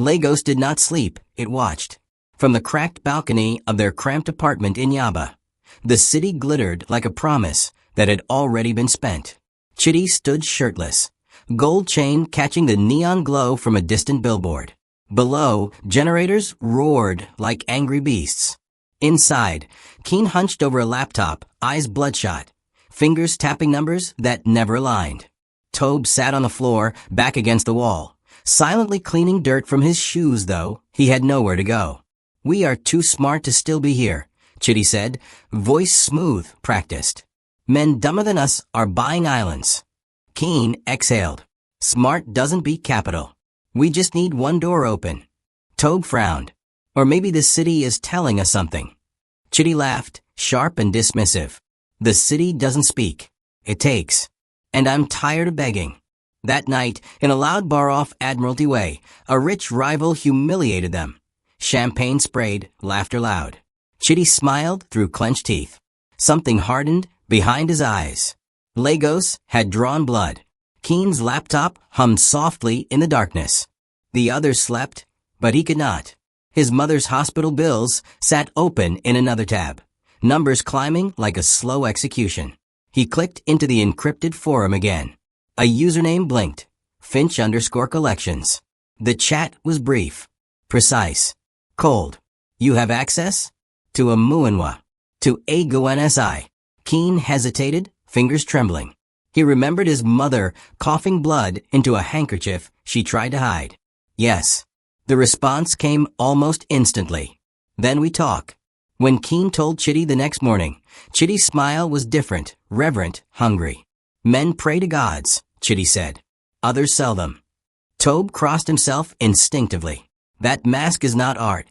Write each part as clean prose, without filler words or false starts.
Lagos did not sleep, it watched. From the cracked balcony of their cramped apartment in Yaba, the city glittered like a promise that had already been spent. Chitty stood shirtless, gold chain catching the neon glow from a distant billboard. Below, generators roared like angry beasts. Inside, Keen hunched over a laptop, eyes bloodshot, fingers tapping numbers that never aligned. Tobe sat on the floor, back against the wall, silently cleaning dirt from his shoes, though he had nowhere to go. "We are too smart to still be here," Chitty said, voice smooth, practiced. "Men dumber than us are buying islands." Keen exhaled. "Smart doesn't beat capital. We just need one door open." Tobe frowned. "Or maybe the city is telling us something." Chitty laughed, sharp and dismissive. "The city doesn't speak. It takes. And I'm tired of begging." That night, in a loud bar off Admiralty Way, a rich rival humiliated them. Champagne sprayed, laughter loud. Chitty smiled through clenched teeth. Something hardened behind his eyes. Lagos had drawn blood. Keen's laptop hummed softly in the darkness. The others slept, but he could not. His mother's hospital bills sat open in another tab, numbers climbing like a slow execution. He clicked into the encrypted forum again. A username blinked. Finch_collections. The chat was brief, precise, cold. "You have access to a Muinwa, to AGU-NSI." Keen hesitated, fingers trembling. He remembered his mother coughing blood into a handkerchief she tried to hide. "Yes." The response came almost instantly. "Then we talk." When Keen told Chitty the next morning, Chitty's smile was different, reverent, hungry. "Men pray to gods," Chitty said. "Others sell them." Tobe crossed himself instinctively. "That mask is not art."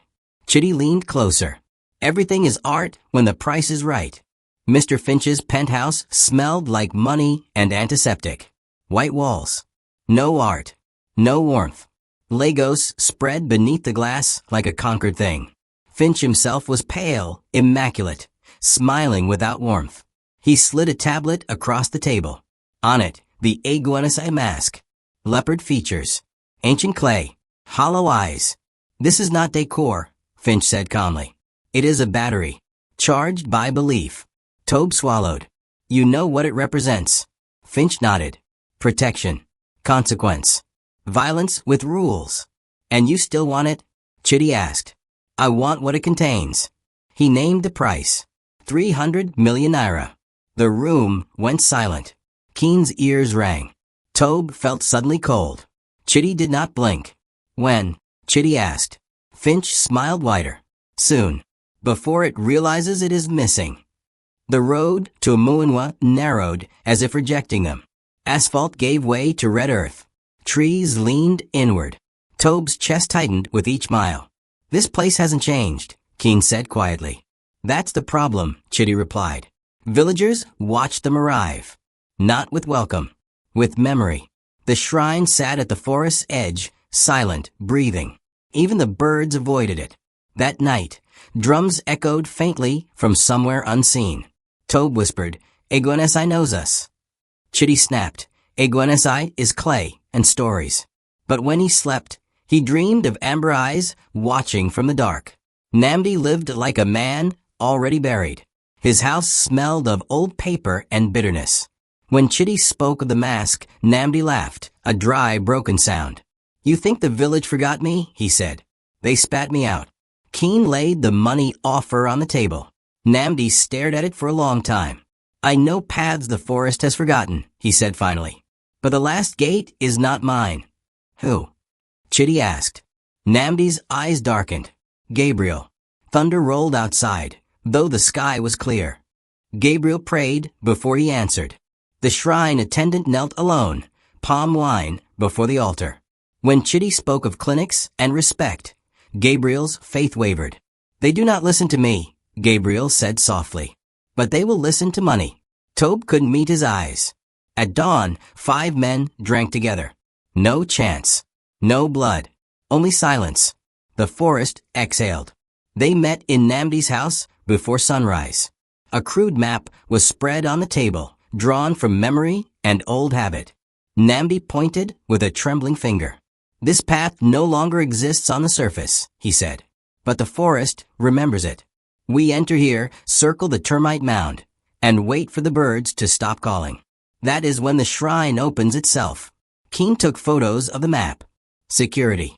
Chitty leaned closer. "Everything is art when the price is right." Mr. Finch's penthouse smelled like money and antiseptic. White walls. No art. No warmth. Lagos spread beneath the glass like a conquered thing. Finch himself was pale, immaculate, smiling without warmth. He slid a tablet across the table. On it, the AGU-NSI mask. Leopard features. Ancient clay. Hollow eyes. "This is not decor," Finch said calmly. "It is a battery. Charged by belief." Tobe swallowed. "You know what it represents?" Finch nodded. "Protection. Consequence. Violence with rules." "And you still want it?" Chitty asked. "I want what it contains." He named the price. 300 million naira. The room went silent. Keen's ears rang. Tobe felt suddenly cold. Chitty did not blink. "When?" Chitty asked. Finch smiled wider. "Soon. Before it realizes it is missing." The road to Muinwa narrowed as if rejecting them. Asphalt gave way to red earth. Trees leaned inward. Tobe's chest tightened with each mile. "This place hasn't changed," Keen said quietly. "That's the problem," Chitty replied. Villagers watched them arrive. Not with welcome. With memory. The shrine sat at the forest's edge, silent, breathing. Even the birds avoided it. That night, drums echoed faintly from somewhere unseen. Tobe whispered, "AGU-NSI knows us." Chitty snapped, "AGU-NSI is clay and stories." But when he slept, he dreamed of amber eyes watching from the dark. Namdi lived like a man already buried. His house smelled of old paper and bitterness. When Chitty spoke of the mask, Namdi laughed, a dry, broken sound. "You think the village forgot me?" he said. "They spat me out." Keen laid the money offer on the table. Namdi stared at it for a long time. "I know paths the forest has forgotten," he said finally. "But the last gate is not mine." "Who?" Chitty asked. Namdi's eyes darkened. "Gabriel." Thunder rolled outside, though the sky was clear. Gabriel prayed before he answered. The shrine attendant knelt alone, palm wine, before the altar. When Chitty spoke of clinics and respect, Gabriel's faith wavered. "They do not listen to me," Gabriel said softly. "But they will listen to money." Tobe couldn't meet his eyes. At dawn, 5 men drank together. No chance. No blood. Only silence. The forest exhaled. They met in Namdi's house before sunrise. A crude map was spread on the table, drawn from memory and old habit. Namdi pointed with a trembling finger. This path no longer exists on the surface, he said. But the forest remembers it. We enter here, circle the termite mound, and wait for the birds to stop calling. That is when the shrine opens itself. Keen took photos of the map. Security.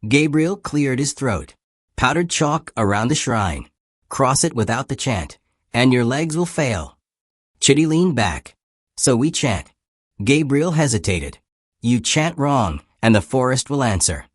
Gabriel cleared his throat. Powdered chalk around the shrine. Cross it without the chant, and your legs will fail. Chitty leaned back. So we chant. Gabriel hesitated. You chant wrong, and the forest will answer.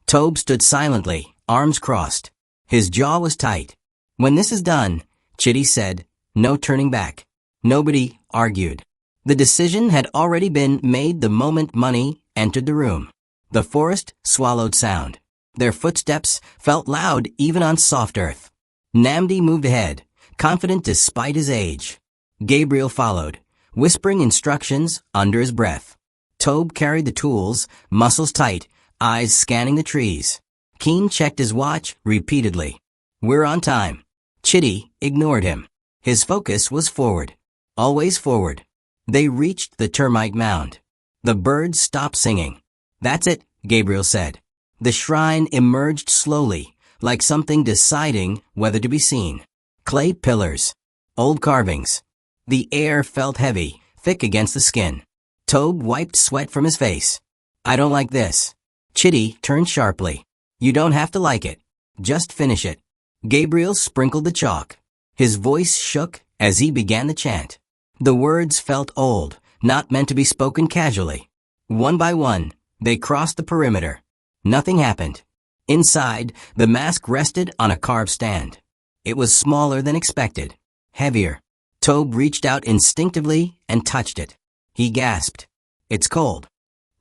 Tobe stood silently, arms crossed. His jaw was tight. When this is done, Chitty said, no turning back. Nobody argued. The decision had already been made the moment money entered the room. The forest swallowed sound. Their footsteps felt loud even on soft earth. Namdi moved ahead, confident despite his age. Gabriel followed, whispering instructions under his breath. Tobe carried the tools, muscles tight, eyes scanning the trees. Keen checked his watch repeatedly. We're on time. Chitty ignored him. His focus was forward. Always forward. They reached the termite mound. The birds stopped singing. That's it, Gabriel said. The shrine emerged slowly, like something deciding whether to be seen. Clay pillars. Old carvings. The air felt heavy, thick against the skin. Tobe wiped sweat from his face. I don't like this. Chitty turned sharply. You don't have to like it. Just finish it. Gabriel sprinkled the chalk. His voice shook as he began the chant. The words felt old, not meant to be spoken casually. One by one, they crossed the perimeter. Nothing happened. Inside, the mask rested on a carved stand. It was smaller than expected. Heavier. Tobe reached out instinctively and touched it. He gasped. It's cold.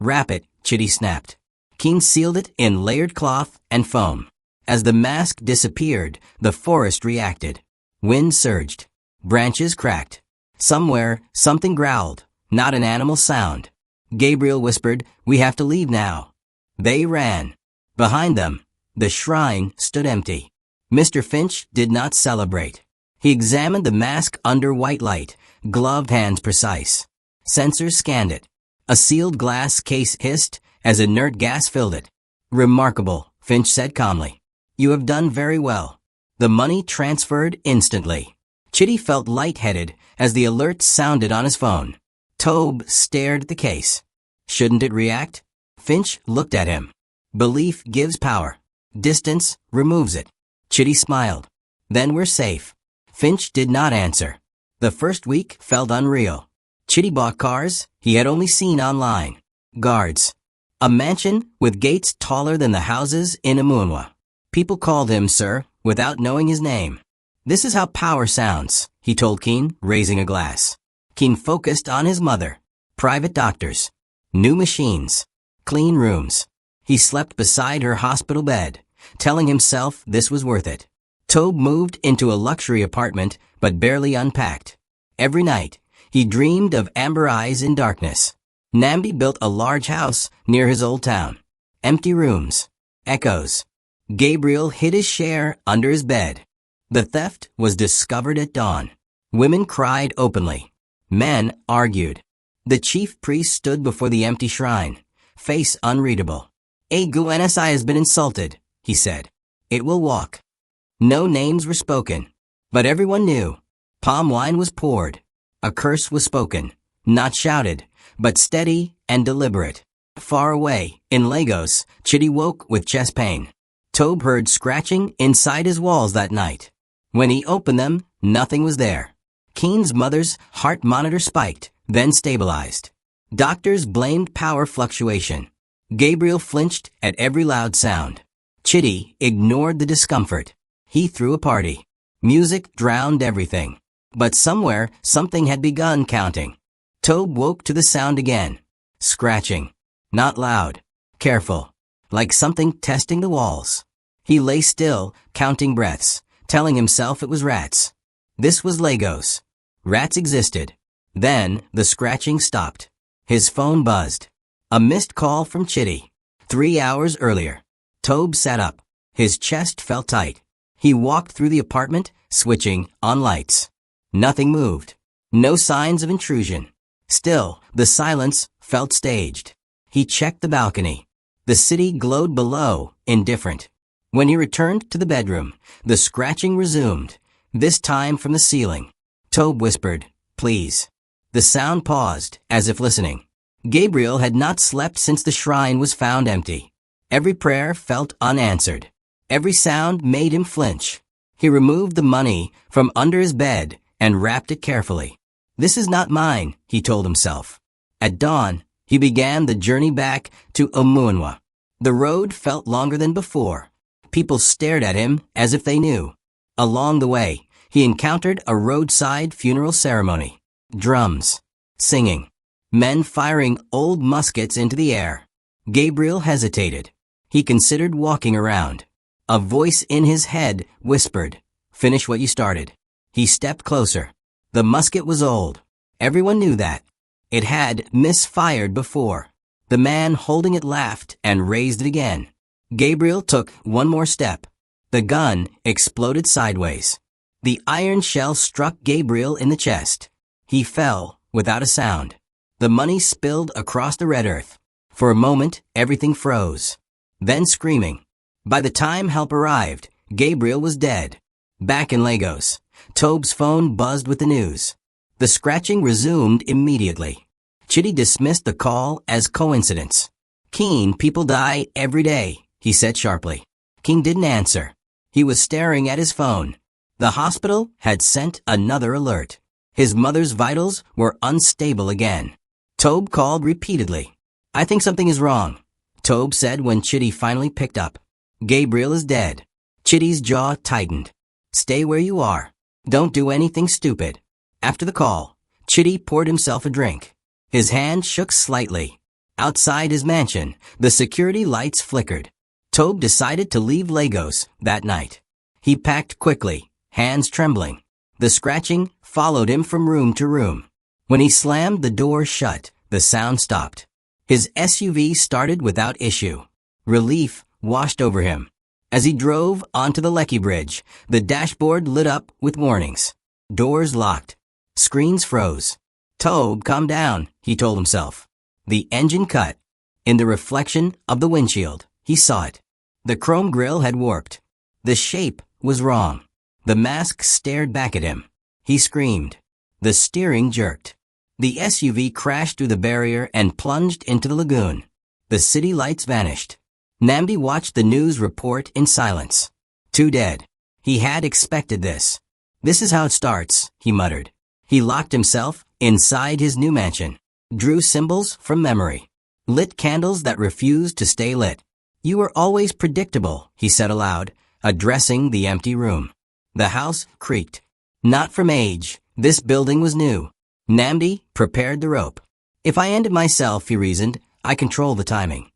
Wrap it, Chitty snapped. Keen sealed it in layered cloth and foam. As the mask disappeared, the forest reacted. Wind surged. Branches cracked. Somewhere, something growled. Not an animal sound. Gabriel whispered, we have to leave now. They ran. Behind them, the shrine stood empty. Mr. Finch did not celebrate. He examined the mask under white light, gloved hands precise. Sensors scanned it. A sealed glass case hissed as inert gas filled it. Remarkable, Finch said calmly. You have done very well. The money transferred instantly. Chitty felt lightheaded as the alert sounded on his phone. Tobe stared at the case. Shouldn't it react? Finch looked at him. Belief gives power. Distance removes it. Chitty smiled. Then we're safe. Finch did not answer. The first week felt unreal. Chitty bought cars he had only seen online. Guards. A mansion with gates taller than the houses in Amunwa. People called him Sir without knowing his name. This is how power sounds, he told Keen, raising a glass. Keen focused on his mother. Private doctors. New machines. Clean rooms. He slept beside her hospital bed, telling himself this was worth it. Tobe moved into a luxury apartment, but barely unpacked. Every night, he dreamed of amber eyes in darkness. Nambi built a large house near his old town. Empty rooms. Echoes. Gabriel hid his share under his bed. The theft was discovered at dawn. Women cried openly. Men argued. The chief priest stood before the empty shrine, face unreadable. Agu-NSI has been insulted, he said. It will walk. No names were spoken, but everyone knew. Palm wine was poured. A curse was spoken, not shouted, but steady and deliberate. Far away, in Lagos, Chitty woke with chest pain. Tobe heard scratching inside his walls that night. When he opened them, nothing was there. Keen's mother's heart monitor spiked, then stabilized. Doctors blamed power fluctuation. Gabriel flinched at every loud sound. Chitty ignored the discomfort. He threw a party. Music drowned everything. But somewhere, something had begun counting. Tobe woke to the sound again. Scratching. Not loud. Careful. Like something testing the walls. He lay still, counting breaths, telling himself it was rats. This was Lagos. Rats existed. Then, the scratching stopped. His phone buzzed. A missed call from Chitty. 3 hours earlier. Tobe sat up. His chest felt tight. He walked through the apartment, switching on lights. Nothing moved. No signs of intrusion. Still, the silence felt staged. He checked the balcony. The city glowed below, indifferent. When he returned to the bedroom, the scratching resumed, this time from the ceiling. Tobe whispered, "Please." The sound paused, as if listening. Gabriel had not slept since the shrine was found empty. Every prayer felt unanswered. Every sound made him flinch. He removed the money from under his bed and wrapped it carefully. "This is not mine," he told himself. At dawn, he began the journey back to Oumuamua. The road felt longer than before. People stared at him as if they knew. Along the way, he encountered a roadside funeral ceremony. Drums, singing, men firing old muskets into the air. Gabriel hesitated. He considered walking around. A voice in his head whispered, "Finish what you started." He stepped closer. The musket was old. Everyone knew that. It had misfired before. The man holding it laughed and raised it again. Gabriel took one more step. The gun exploded sideways. The iron shell struck Gabriel in the chest. He fell without a sound. The money spilled across the red earth. For a moment, everything froze. Then screaming. By the time help arrived, Gabriel was dead. Back in Lagos, Tobe's phone buzzed with the news. The scratching resumed immediately. Chitty dismissed the call as coincidence. "Keen, people die every day," he said sharply. King didn't answer. He was staring at his phone. The hospital had sent another alert. His mother's vitals were unstable again. Tobe called repeatedly. "I think something is wrong," Tobe said when Chitty finally picked up. "Gabriel is dead." Chitty's jaw tightened. "Stay where you are. Don't do anything stupid." After the call, Chitty poured himself a drink. His hand shook slightly. Outside his mansion, the security lights flickered. Tobe decided to leave Lagos that night. He packed quickly, hands trembling. The scratching followed him from room to room. When he slammed the door shut, the sound stopped. His SUV started without issue. Relief washed over him. As he drove onto the Lekki Bridge, the dashboard lit up with warnings. Doors locked. Screens froze. "Tobe, calm down," he told himself. The engine cut. In the reflection of the windshield, he saw it. The chrome grille had warped. The shape was wrong. The mask stared back at him. He screamed. The steering jerked. The SUV crashed through the barrier and plunged into the lagoon. The city lights vanished. Namdi watched the news report in silence. 2 dead. He had expected this. "This is how it starts," he muttered. He locked himself inside his new mansion, drew symbols from memory, lit candles that refused to stay lit. "You were always predictable," he said aloud, addressing the empty room. The house creaked. Not from age. This building was new. Namdi prepared the rope. "If I end it myself," he reasoned, "I control the timing."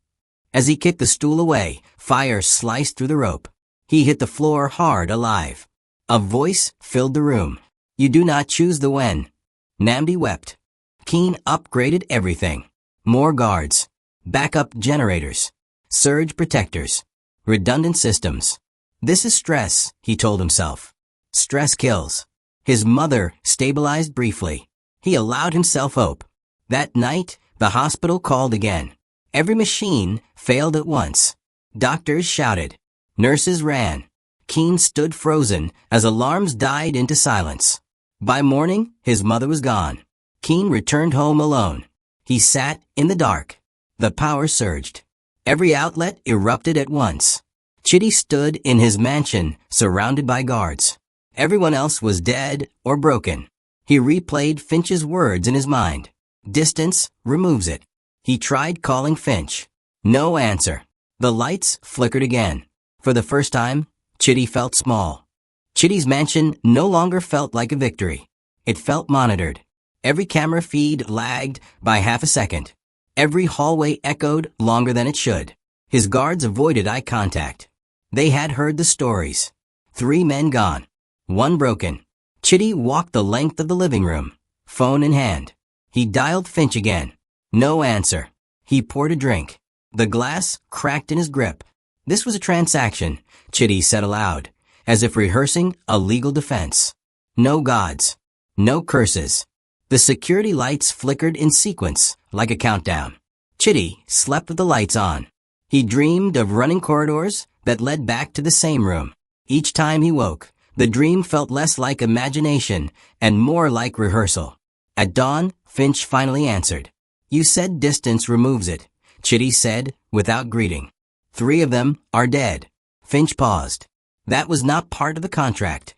As he kicked the stool away, fire sliced through the rope. He hit the floor hard, alive. A voice filled the room. "You do not choose the when." Namdi wept. Keen upgraded everything. More guards. Backup generators. Surge protectors. Redundant systems. "This is stress," he told himself. Stress kills. His mother stabilized briefly. He allowed himself hope. That night, the hospital called again. Every machine failed at once. Doctors shouted. Nurses ran. Keen stood frozen as alarms died into silence. By morning, his mother was gone. Keen returned home alone. He sat in the dark. The power surged. Every outlet erupted at once. Chitty stood in his mansion, surrounded by guards. Everyone else was dead or broken. He replayed Finch's words in his mind. Distance removes it. He tried calling Finch. No answer. The lights flickered again. For the first time, Chitty felt small. Chitty's mansion no longer felt like a victory. It felt monitored. Every camera feed lagged by half a second. Every hallway echoed longer than it should. His guards avoided eye contact. They had heard the stories. 3 men gone. 1 broken. Chitty walked the length of the living room, phone in hand. He dialed Finch again. No answer. He poured a drink. The glass cracked in his grip. This was a transaction, Chitty said aloud, as if rehearsing a legal defense. No gods. No curses. The security lights flickered in sequence, like a countdown. Chitty slept with the lights on. He dreamed of running corridors that led back to the same room. Each time he woke, the dream felt less like imagination and more like rehearsal. At dawn, Finch finally answered. "You said distance removes it," Chitty said, without greeting. "3 of them are dead." Finch paused. "That was not part of the contract."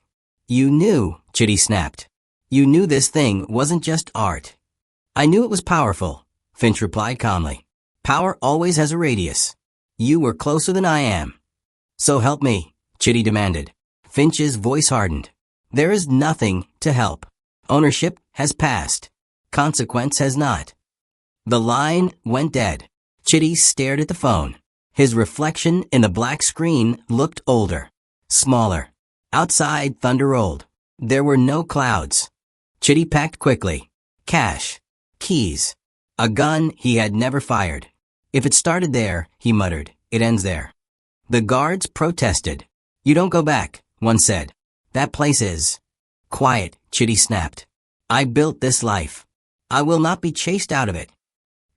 "You knew," Chitty snapped. "You knew this thing wasn't just art." "I knew it was powerful," Finch replied calmly. "Power always has a radius. You were closer than I am." "So help me," Chitty demanded. Finch's voice hardened. "There is nothing to help. Ownership has passed. Consequence has not." The line went dead. Chitty stared at the phone. His reflection in the black screen looked older, smaller. Outside, thunder rolled. There were no clouds. Chitty packed quickly. Cash. Keys. A gun he had never fired. "If it started there," he muttered, "it ends there." The guards protested. "You don't go back," one said. "That place is." "Quiet," Chitty snapped. "I built this life. I will not be chased out of it."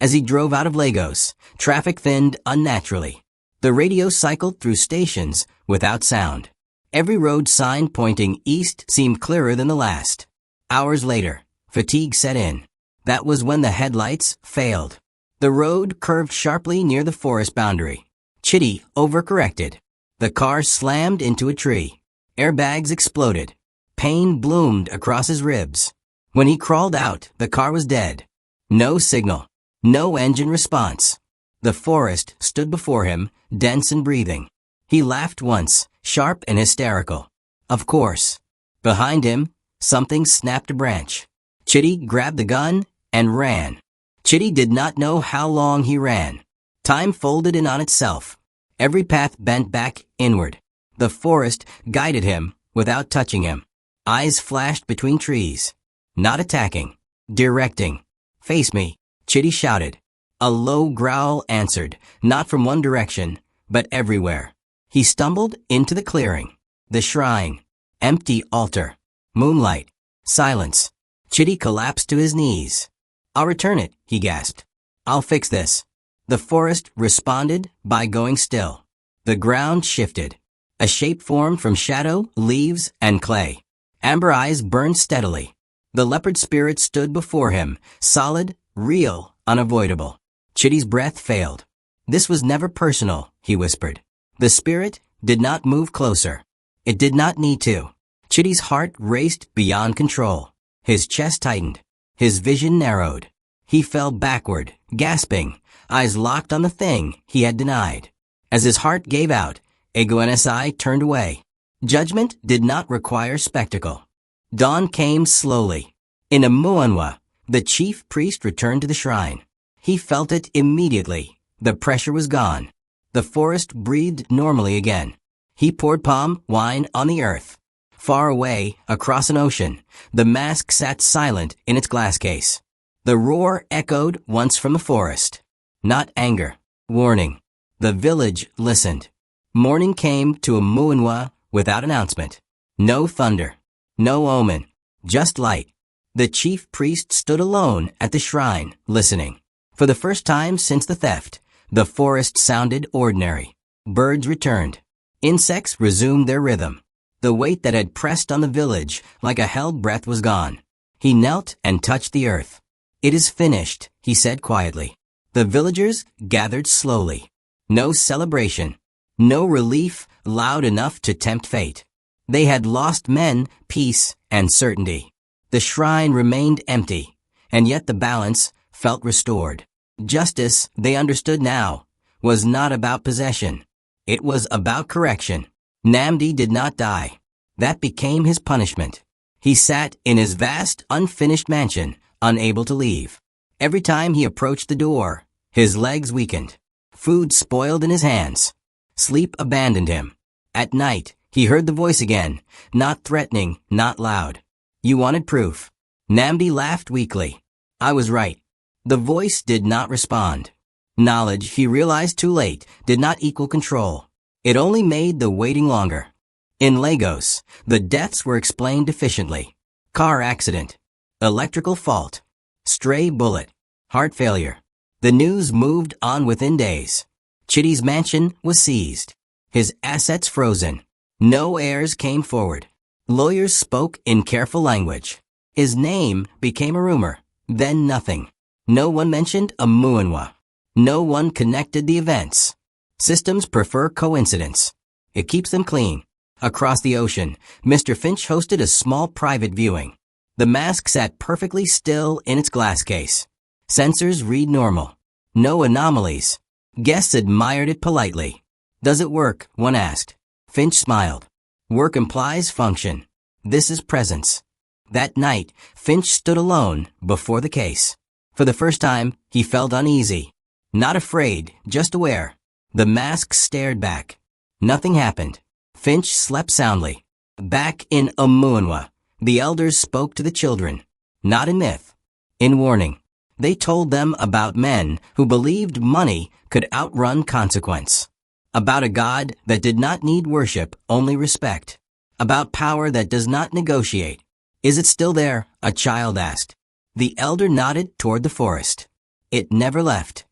As he drove out of Lagos, traffic thinned unnaturally. The radio cycled through stations without sound. Every road sign pointing east seemed clearer than the last. Hours later, fatigue set in. That was when the headlights failed. The road curved sharply near the forest boundary. Chitty overcorrected. The car slammed into a tree. Airbags exploded. Pain bloomed across his ribs. When he crawled out, the car was dead. No signal. No engine response. The forest stood before him, dense and breathing. He laughed once, sharp and hysterical. Of course. Behind him, something snapped a branch. Chitty grabbed the gun and ran. Chitty did not know how long he ran. Time folded in on itself. Every path bent back inward. The forest guided him without touching him. Eyes flashed between trees. Not attacking. Directing. "Face me," Chitty shouted. A low growl answered, not from one direction, but everywhere. He stumbled into the clearing. The shrine. Empty altar. Moonlight. Silence. Chitty collapsed to his knees. "I'll return it," he gasped. "I'll fix this." The forest responded by going still. The ground shifted. A shape formed from shadow, leaves, and clay. Amber eyes burned steadily. The leopard spirit stood before him, solid, real, unavoidable. Chitty's breath failed. "This was never personal," he whispered. The spirit did not move closer. It did not need to. Chitty's heart raced beyond control. His chest tightened. His vision narrowed. He fell backward, gasping, eyes locked on the thing he had denied. As his heart gave out, AGU-NSI turned away. Judgment did not require spectacle. Dawn came slowly. In Amuanwa, the chief priest returned to the shrine. He felt it immediately. The pressure was gone. The forest breathed normally again. He poured palm wine on the earth. Far away, across an ocean, the mask sat silent in its glass case. The roar echoed once from the forest. Not anger, warning. The village listened. Morning came to Amuanwa without announcement. No thunder. No omen. Just light. The chief priest stood alone at the shrine, listening. For the first time since the theft, the forest sounded ordinary. Birds returned. Insects resumed their rhythm. The weight that had pressed on the village like a held breath was gone. He knelt and touched the earth. "It is finished," he said quietly. The villagers gathered slowly. No celebration. No relief loud enough to tempt fate. They had lost men, peace, and certainty. The shrine remained empty, and yet the balance felt restored. Justice, they understood now, was not about possession. It was about correction. Namdi did not die. That became his punishment. He sat in his vast, unfinished mansion, unable to leave. Every time he approached the door, his legs weakened. Food spoiled in his hands. Sleep abandoned him. At night, he heard the voice again, not threatening, not loud. "You wanted proof." Namdi laughed weakly. "I was right." The voice did not respond. Knowledge, he realized too late, did not equal control. It only made the waiting longer. In Lagos, the deaths were explained efficiently. Car accident. Electrical fault. Stray bullet. Heart failure. The news moved on within days. Chitty's mansion was seized. His assets frozen. No heirs came forward. Lawyers spoke in careful language. His name became a rumor, then nothing. No one mentioned Amu-Nwa. No one connected the events. Systems prefer coincidence. It keeps them clean. Across the ocean, Mr. Finch hosted a small private viewing. The mask sat perfectly still in its glass case. Sensors read normal. No anomalies. Guests admired it politely. Does it work? One asked. Finch smiled. Work implies function. This is presence. That night, Finch stood alone before the case. For the first time, he felt uneasy. Not afraid, just aware. The mask stared back. Nothing happened. Finch slept soundly. Back in Amu-Nwa, the elders spoke to the children. Not in myth. In warning. They told them about men who believed money could outrun consequence. About a God that did not need worship, only respect. About power that does not negotiate. Is it still there? A child asked. The elder nodded toward the forest. It never left.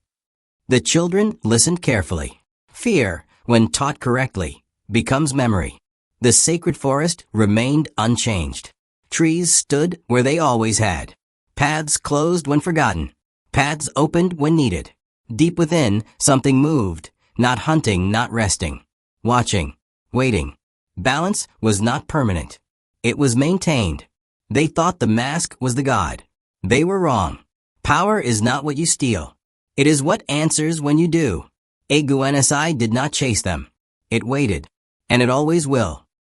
The children listened carefully. Fear, when taught correctly, becomes memory. The sacred forest remained unchanged. Trees stood where they always had. Paths closed when forgotten. Paths opened when needed. Deep within, something moved. Not hunting, not resting. Watching. Waiting. Balance was not permanent. It was maintained. They thought the mask was the god. They were wrong. Power is not what you steal. It is what answers when you do. Agu-NSI did not chase them. It waited. And it always will.